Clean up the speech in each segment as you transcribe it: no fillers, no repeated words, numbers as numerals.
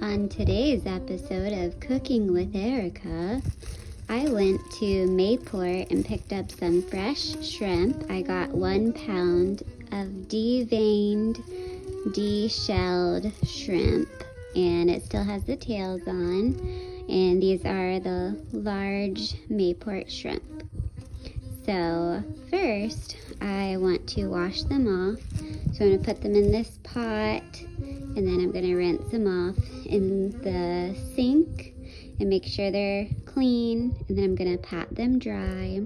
On today's episode of Cooking with Erica, I went to Mayport and picked up some fresh shrimp. I got 1 pound of deveined, de-shelled shrimp, and it still has the tails on. And these are the large Mayport shrimp. So first, I want to wash them off. So I'm going to put them in this pot, and then I'm going to rinse them off in the sink and make sure they're clean. And then I'm going to pat them dry.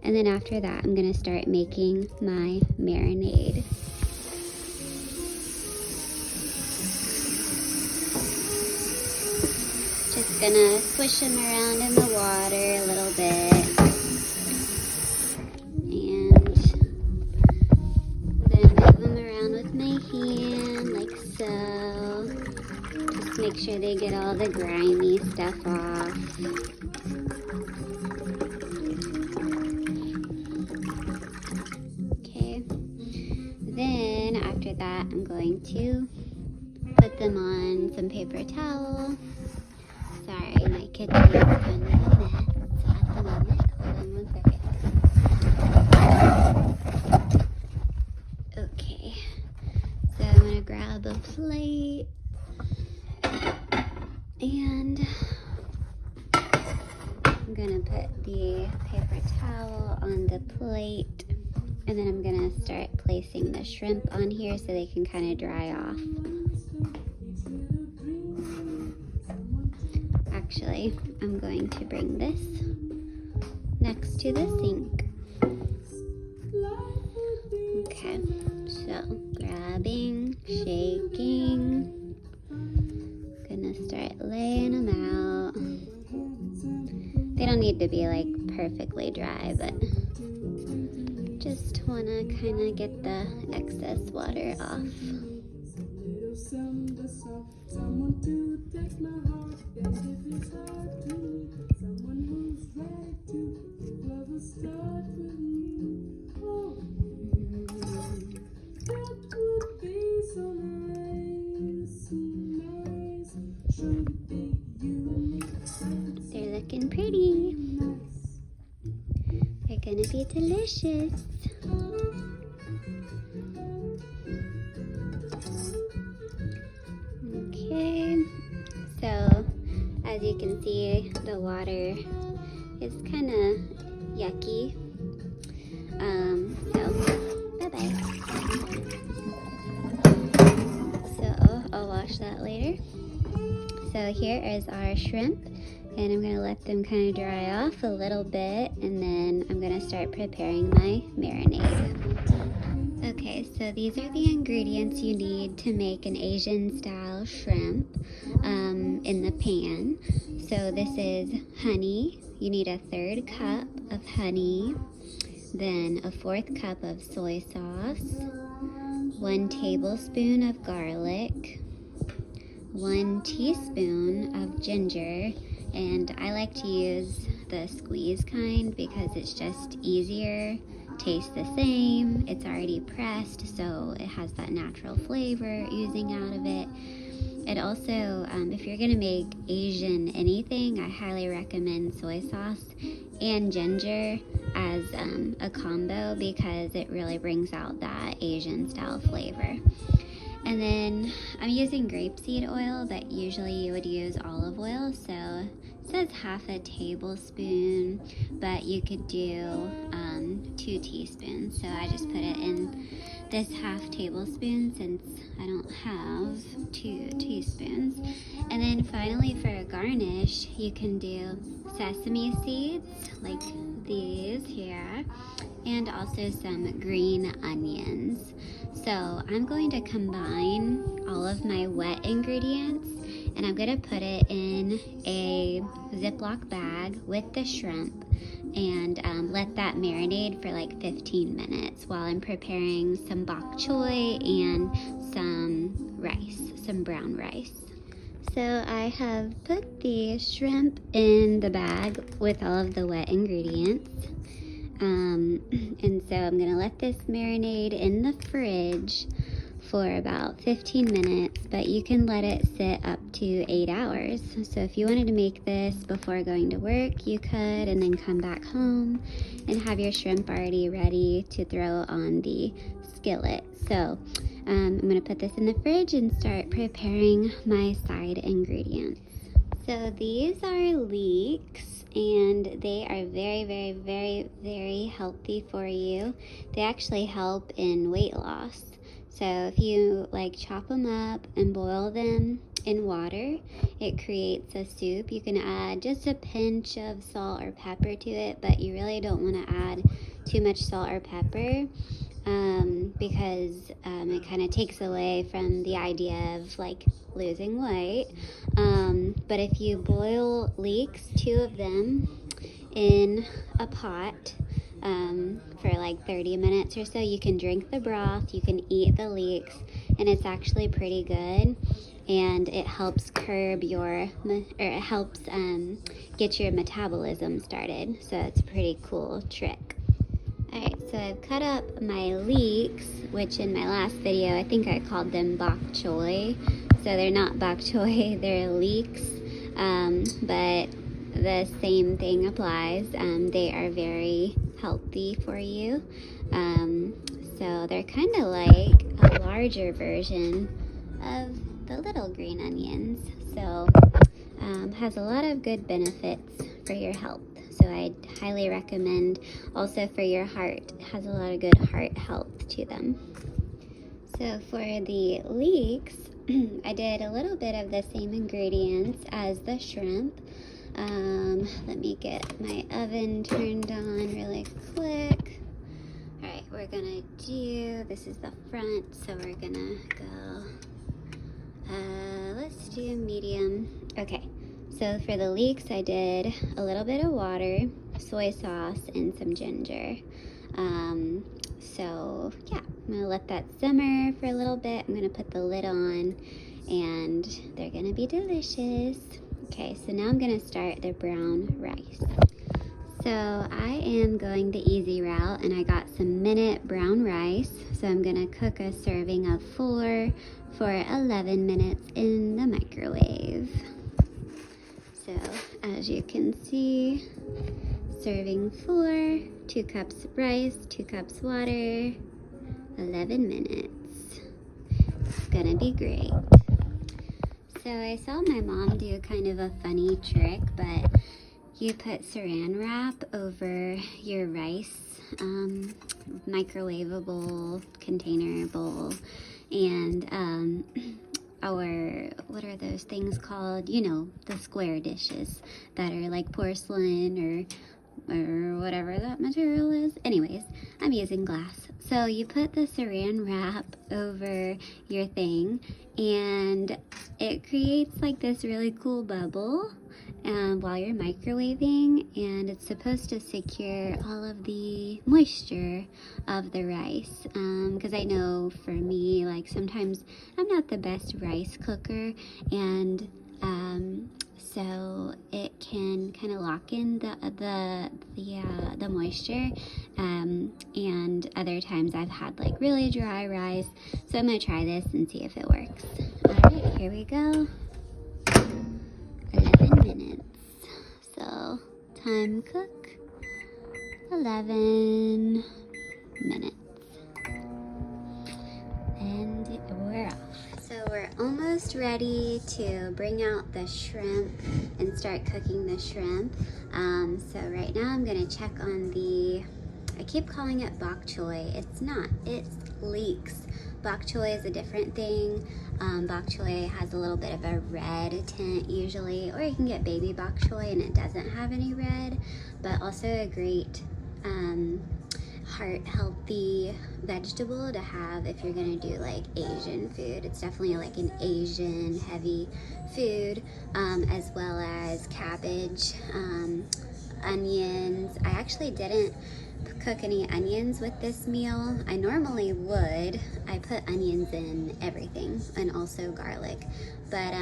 And then after that, I'm going to start making my marinade. Just going to swish them around in the water a little bit. Make sure they get all the grimy stuff off. Okay, then after that I'm going to put them on some paper towel. Sorry, my kitchen is kind of a mess at the moment. Hold on 1 second. Okay, so I'm going to grab a plate. And I'm gonna put the paper towel on the plate, and then I'm gonna start placing the shrimp on here so they can kind of dry off. Actually, I'm going to bring this next to the sink. Okay, so grabbing, shaking. Start laying them out. They don't need to be like perfectly dry, but just want to kind of get the excess water off. They're looking pretty. They're gonna be delicious. Okay, so as you can see, the water is kind of yucky. So bye-bye. So I'll wash that later. So here is our shrimp, and I'm going to let them kind of dry off a little bit, and then I'm going to start preparing my marinade. Okay, so these are the ingredients you need to make an Asian style shrimp in the pan. So this is honey. You need a 1/3 cup of honey, then a 1/4 cup of soy sauce, 1 tablespoon of garlic, 1 teaspoon of ginger, and I like to use the squeeze kind because it's just easier, tastes the same, it's already pressed, so it has that natural flavor oozing out of it. It also, if you're gonna make Asian anything, I highly recommend soy sauce and ginger as a combo because it really brings out that Asian style flavor. And then I'm using grapeseed oil, but usually you would use olive oil. So it says 1/2 tablespoon, but you could do 2 teaspoons. So I just put it in this 1/2 tablespoon since I don't have 2 teaspoons. And then finally for a garnish, you can do sesame seeds like these here, and also some green onions. So I'm going to combine all of my wet ingredients, and I'm going to put it in a Ziploc bag with the shrimp and let that marinate for like 15 minutes while I'm preparing some bok choy and some rice, some brown rice. So I have put the shrimp in the bag with all of the wet ingredients. And so I'm gonna let this marinate in the fridge for about 15 minutes, but you can let it sit up to 8 hours. So if you wanted to make this before going to work, you could, and then come back home and have your shrimp already ready to throw on the skillet. So I'm going to put this in the fridge and start preparing my side ingredients. So these are leeks, and they are very, very, very, very healthy for you. They actually help in weight loss. So if you like chop them up and boil them in water, it creates a soup. You can add just a pinch of salt or pepper to it, but you really don't want to add too much salt or pepper because it kind of takes away from the idea of like losing weight. But if you boil leeks, 2 of them, in a pot for like 30 minutes or so, you can drink the broth, you can eat the leeks, and it's actually pretty good. And it helps curb your, or it helps get your metabolism started. So it's a pretty cool trick. Alright, so I've cut up my leeks, which in my last video I think I called them bok choy. So they're not bok choy, they're leeks, but the same thing applies. They are very healthy for you. So they're kind of like a larger version of the little green onions. So has a lot of good benefits for your health. So I highly recommend. Also for your heart, it has a lot of good heart health to them. So for the leeks, I did a little bit of the same ingredients as the shrimp. Let me get my oven turned on really quick. Alright, we're gonna do, this is the front, so we're gonna go, let's do medium. Okay, so for the leeks, I did a little bit of water, soy sauce, and some ginger. So yeah, I'm gonna let that simmer for a little bit. I'm gonna put the lid on, and they're gonna be delicious. Okay, so now I'm gonna start the brown rice. So I am going the easy route, and I got some minute brown rice. So I'm gonna cook a serving of 4 for 11 minutes in the microwave. So as you can see, serving 4, 2 cups rice, 2 cups water, 11 minutes. It's gonna be great. So I saw my mom do kind of a funny trick, but you put saran wrap over your rice microwavable container bowl, and or what are those things called? You know, the square dishes that are like porcelain or whatever that material is. Anyways, I'm using glass. So you put the saran wrap over your thing, and it creates like this really cool bubble while you're microwaving, and it's supposed to secure all of the moisture of the rice. Because I know for me, like sometimes I'm not the best rice cooker, and so it can kind of lock in the moisture, and other times I've had like really dry rice. So I'm gonna try this and see if it works. All right, here we go. 11 minutes. So time cook 11 minutes, and we're off. So we're almost ready to bring out the shrimp and start cooking the shrimp. So right now I'm gonna check on I keep calling it bok choy. It's not, it's leeks. Bok choy is a different thing. Bok choy has a little bit of a red tint usually, or you can get baby bok choy and it doesn't have any red, but also a great heart healthy vegetable to have if you're gonna do like Asian food. It's definitely like an Asian heavy food, as well as cabbage, onions. I actually didn't cook any onions with this meal. I normally would. I put onions in everything, and also garlic, but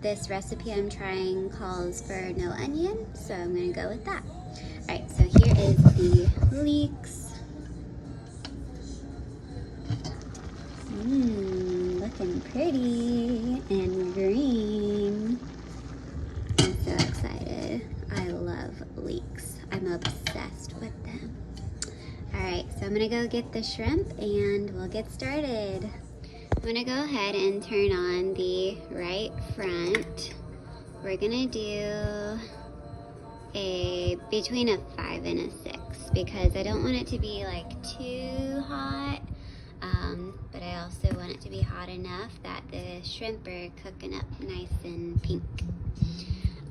this recipe I'm trying calls for no onion, so I'm gonna go with that. Alright, so here is the leeks. Looking pretty and green. I'm so excited. I love leeks. I'm obsessed with them. Alright, so I'm gonna go get the shrimp and we'll get started. I'm gonna go ahead and turn on the right front. We're gonna do between a 5 and a 6 because I don't want it to be like too hot, but I also want it to be hot enough that the shrimp are cooking up nice and pink.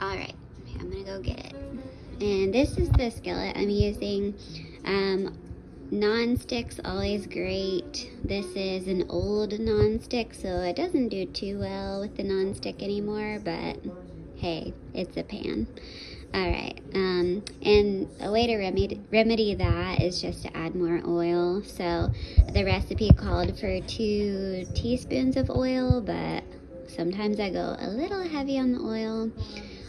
Alright, I'm gonna go get it. And this is the skillet I'm using. Non-stick's always great. This is an old non-stick, so it doesn't do too well with the non-stick anymore, but hey, it's a pan. Alright, and a way to remedy that is just to add more oil. So the recipe called for 2 teaspoons of oil, but sometimes I go a little heavy on the oil.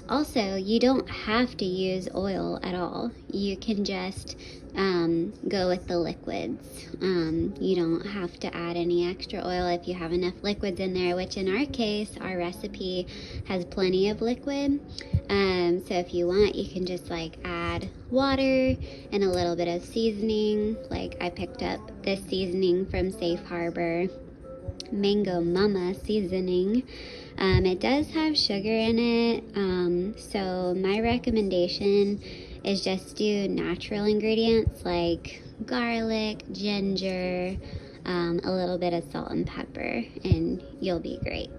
Also, you don't have to use oil at all. You can just go with the liquids. You don't have to add any extra oil if you have enough liquids in there, which in our case, our recipe has plenty of liquid. So if you want, you can just like add water and a little bit of seasoning. Like I picked up this seasoning from Safe Harbor, Mango Mama seasoning. It does have sugar in it, so my recommendation is just do natural ingredients like garlic, ginger, a little bit of salt and pepper, and you'll be great.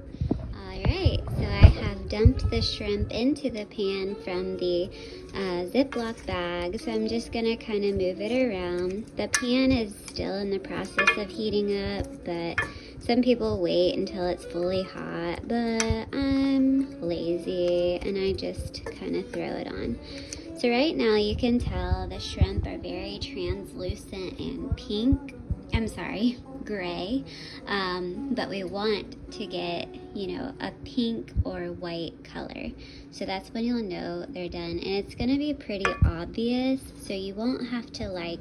Alright, so I have dumped the shrimp into the pan from the Ziploc bag, so I'm just going to kind of move it around. The pan is still in the process of heating up, but some people wait until it's fully hot, but I'm lazy and I just kind of throw it on. So right now you can tell the shrimp are very translucent and pink. I'm sorry, gray. But we want to get, a pink or white color. So that's when you'll know they're done. And it's going to be pretty obvious, so you won't have to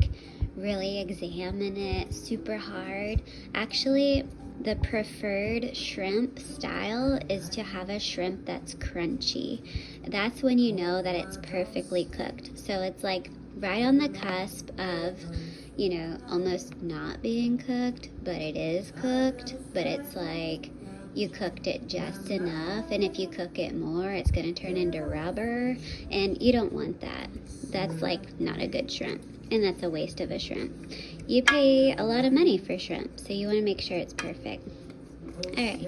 really examine it super hard. Actually, the preferred shrimp style is to have a shrimp that's crunchy. That's when you know that it's perfectly cooked. So it's like right on the cusp of, almost not being cooked, but it is cooked. But it's like you cooked it just enough, and if you cook it more, it's going to turn into rubber, and you don't want that. That's like not a good shrimp, and that's a waste of a shrimp. You pay a lot of money for shrimp, so you want to make sure it's perfect. Alright,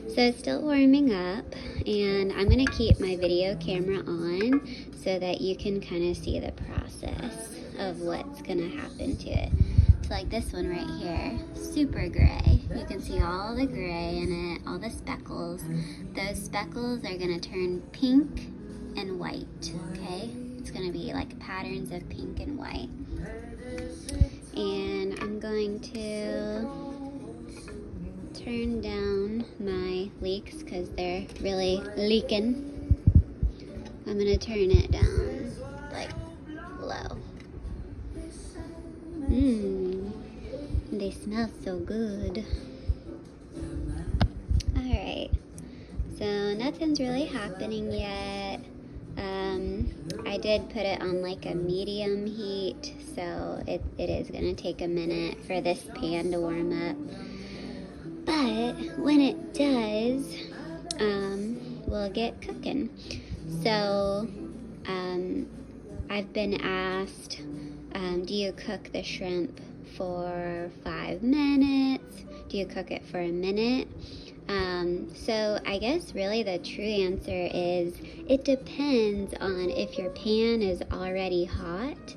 so it's still warming up, and I'm going to keep my video camera on so that you can kind of see the process of what's going to happen to it. So like this one right here, super gray. You can see all the gray in it, all the speckles. Those speckles are going to turn pink and white, okay? It's going to be like patterns of pink and white. And I'm going to turn down my leeks because they're really leaking. I'm going to turn it down like low. They smell so good. Alright, so nothing's really happening yet. I did put it on like a medium heat, so it is going to take a minute for this pan to warm up. But when it does, we'll get cooking. So I've been asked, do you cook the shrimp for 5 minutes? Do you cook it for a minute? So I guess really the true answer is it depends on if your pan is already hot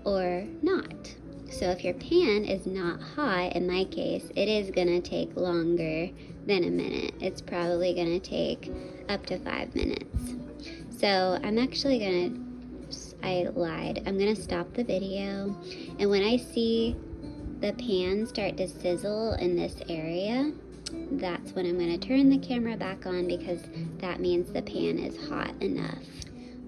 or not. So if your pan is not hot, in my case, it is going to take longer than a minute. It's probably going to take up to 5 minutes. So I'm actually I lied. I'm going to stop the video, and when I see the pan start to sizzle in this area, that's when I'm going to turn the camera back on, because that means the pan is hot enough.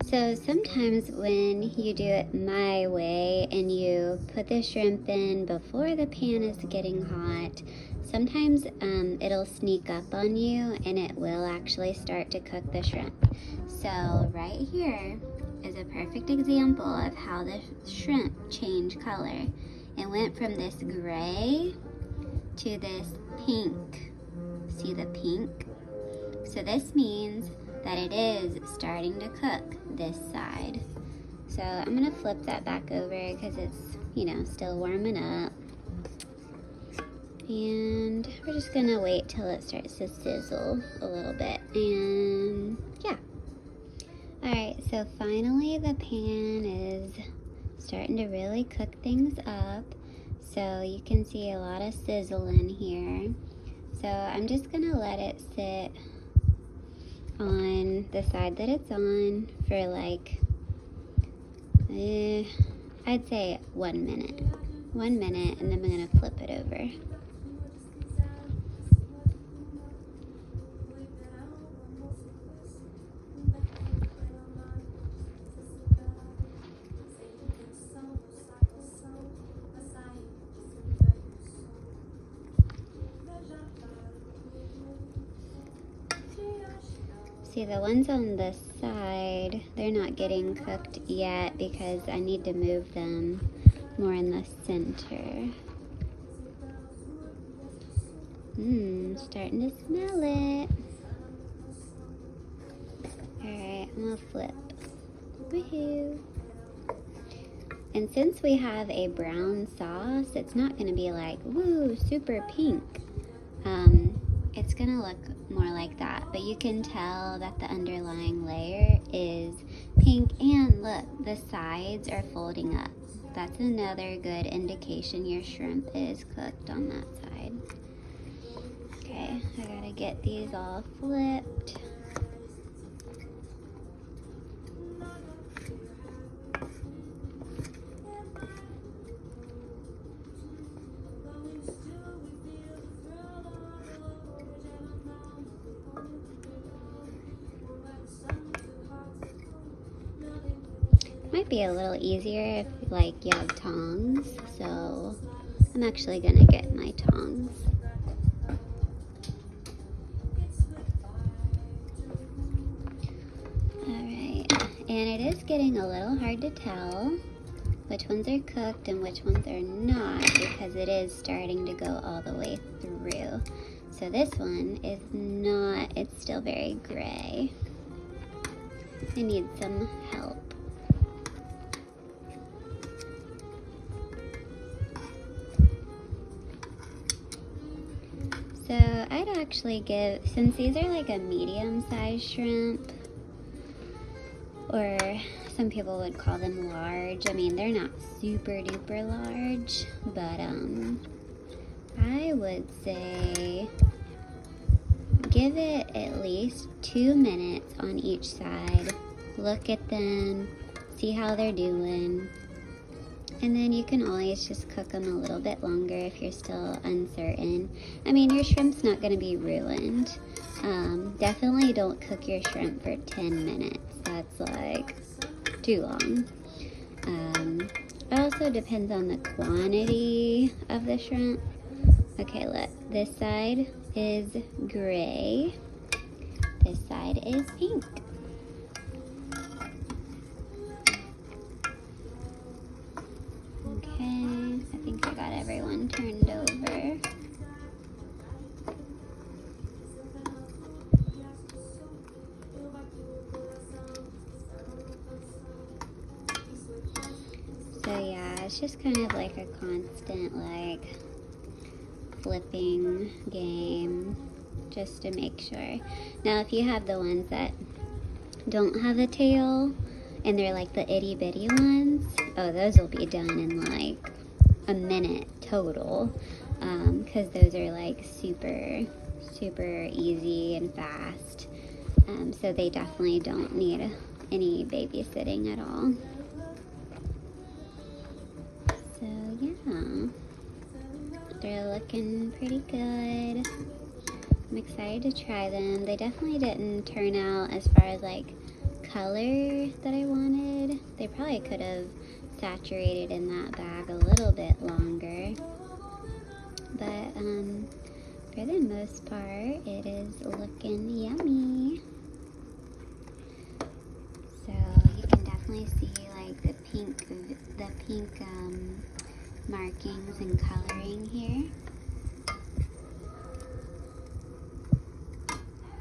So sometimes when you do it my way and you put the shrimp in before the pan is getting hot, sometimes it'll sneak up on you and it will actually start to cook the shrimp. So right here is a perfect example of how the shrimp changed color. It went from this gray to this pink. See the pink? So this means that it is starting to cook this side. So I'm gonna flip that back over because it's, still warming up. And we're just gonna wait till it starts to sizzle a little bit. And yeah. Alright, so finally the pan is starting to really cook things up. So you can see a lot of sizzle in here. So I'm just gonna let it sit on the side that it's on for like, I'd say 1 minute. 1 minute, and then I'm gonna flip it over. See, the ones on the side, they're not getting cooked yet because I need to move them more in the center. Starting to smell it. Alright, I'm gonna flip. Woohoo! And since we have a brown sauce, it's not gonna be like, woo, super pink. It's gonna look more like that, but you can tell that the underlying layer is pink, and look, the sides are folding up. That's another good indication your shrimp is cooked on that side. Okay, I gotta get these all flipped. Might be a little easier if you have tongs, so I'm actually gonna get my tongs. Alright, and it is getting a little hard to tell which ones are cooked and which ones are not because it is starting to go all the way through. So this one is not, it's still very gray. I need some help. So I'd actually give, since these are like a medium-sized shrimp, or some people would call them large. I mean, they're not super duper large, but I would say give it at least 2 minutes on each side. Look at them, see how they're doing. And then you can always just cook them a little bit longer if you're still uncertain. I mean, your shrimp's not going to be ruined. Definitely don't cook your shrimp for 10 minutes. That's like too long. It also depends on the quantity of the shrimp. Okay, look. This side is gray. This side is pink. Okay, I think I got everyone turned over. So yeah, it's just kind of like a constant flipping game just to make sure. Now if you have the ones that don't have a tail and they're like the itty bitty ones, oh, those will be done in like a minute total, because those are like super easy and fast, so they definitely don't need any babysitting at all. So yeah, they're looking pretty good. I'm excited to try them. They definitely didn't turn out, as far as like color that I wanted. They probably could have saturated in that bag a little bit longer. But for the most part, it is looking yummy. So you can definitely see like the pink markings and coloring here.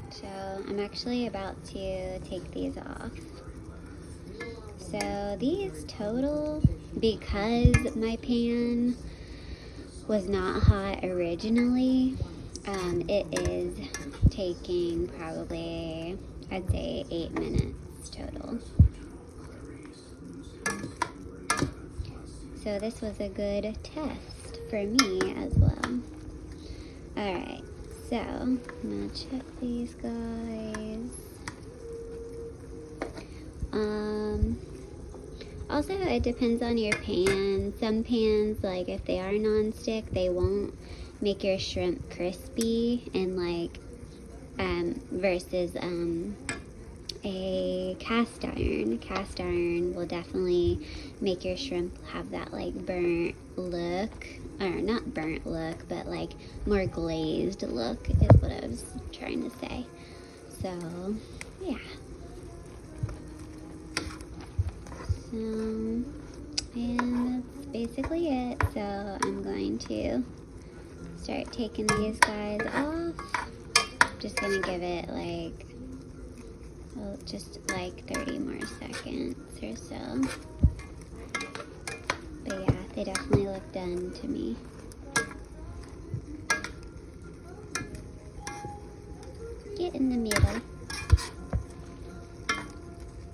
So I'm actually about to take these off. So these total, because my pan was not hot originally, it is taking probably, I'd say 8 minutes total. So this was a good test for me as well. Alright, so I'm gonna check these guys. Also, it depends on your pan. Some pans, like if they are non-stick, they won't make your shrimp crispy, and like versus a cast iron. Cast iron will definitely make your shrimp have that like burnt look, or not burnt look, but like more glazed look is what I was trying to say. So yeah. So, and that's basically it. So I'm going to start taking these guys off. Just gonna give it like, well, just like 30 more seconds or so. But yeah, they definitely look done to me. Get in the middle.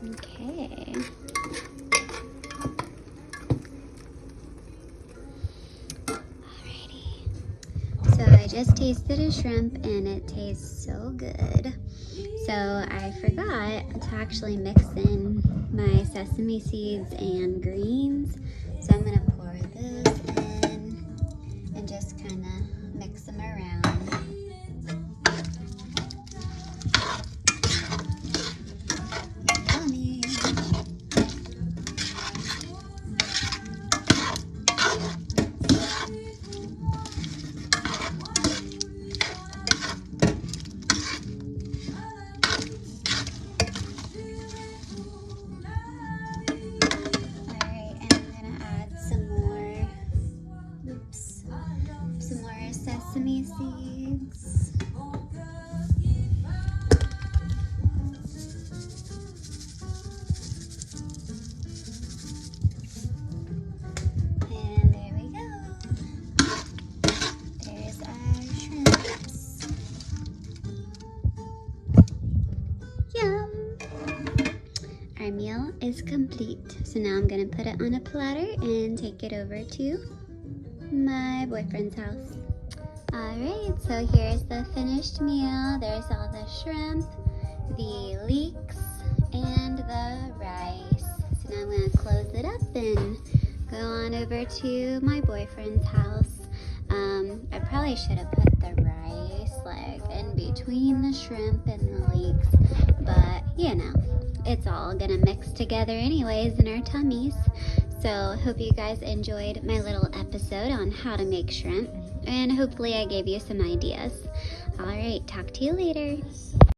Okay. So I just tasted a shrimp and it tastes so good. So I forgot to actually mix in my sesame seeds and greens. So I'm gonna pour those in and just kind of mix them around. Yummy. Sesame seeds. And there we go. There's our shrimps. Yum! Our meal is complete. So now I'm gonna put it on a platter and take it over to my boyfriend's house. Alright, so here's the finished meal. There's all the shrimp, the leeks, and the rice. So now I'm going to close it up and go on over to my boyfriend's house. I probably should have put the rice like in between the shrimp and the leeks, but you know, it's all going to mix together anyways in our tummies. So hope you guys enjoyed my little episode on how to make shrimp. And hopefully I gave you some ideas. Alright, talk to you later.